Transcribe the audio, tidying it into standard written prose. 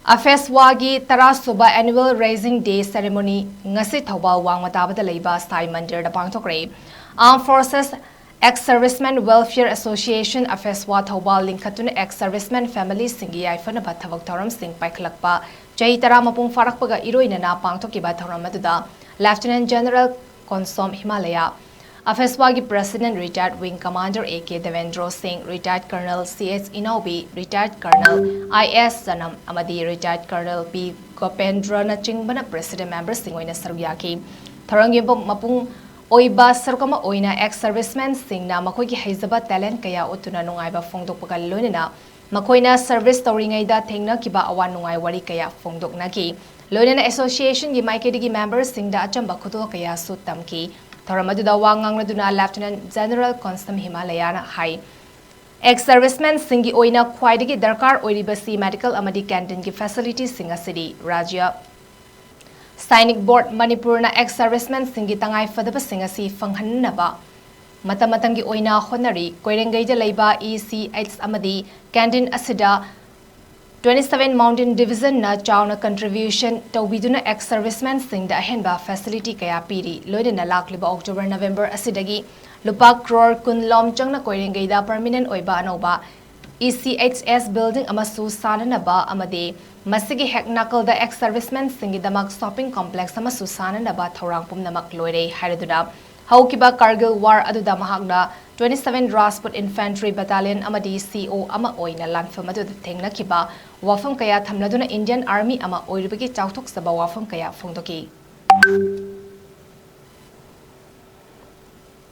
Afeswa gi THOUBAL Annual Raising Day Ceremony Ngasi THOUBAL WANGMATABA LEIBA Stai MANDIR Pangthokkhre Armed Forces Ex-Servicemen Welfare Association Afeswa THOUBAL Linkatuna Ex-Servicemen Family Singi Yaifanaba Thabak Thoram Sing Paiklakpa Chahi Tara Mapung Farakpaga Iroinana Pangthokkiba Thoram aduda Lieutenant General Konsom Himalaya Afeswa gi President Retired Wing Commander A.K. Devendra Singh, Retired Colonel C.H. Inaubi, Retired Colonel I.S. Sanam, Amadi, Retired Colonel P. Gopendra na Chingbana President Members Singoina Sarugyaki, Tharangi Mapung Oiba Sarukama Oina ex-servicemen Singh na Makoy ki Haizaba talent kaya utuna nungaiba Fongdok Pagalonina, Makoyna service Toringaida Thingna Kiba Awan Nungai Wari kaya Fongdok Naki, Lonina Association gi Maikedi members Singh da Achamba Kutu kaya Sutamki, Tharamaduda Wangang Naduna Lieutenant General Constam Himalayana High. Ex-servicemen Singi Oina Kwaidigi Darkar Oiribasi Medical Amadi Canteen ki facilities Singa City, Rajya. Sainik Board Manipur na ex-servicemen Singi Tangay Fadaba Singasi Fanghanaba. Matamatangi Oina Honari, Koirengay LEIBA ECH Amadi, Canteen Asida, 27 Mountain Division na Chawna contribution Tawbiduna ex-servicemen Singh da Ahenba facility kaya piri loide na lakliba October November asidagi lupa crore kunlom changna Koirengay da permanent oiba anoba ECHS building amasu sananaba amade masigi heknakal da ex-servicemen Singh damak shopping complex amasu sananaba thorang pumnamak loire hairaduna Haukiba Kargil War aduda mahagna 27 Rajput Infantry Battalion amadi CO ama oina lanfam adu thengna kiba wafam kaya thamladuna Indian Army ama oiribagi chauthok saba wafam kaya phongdoki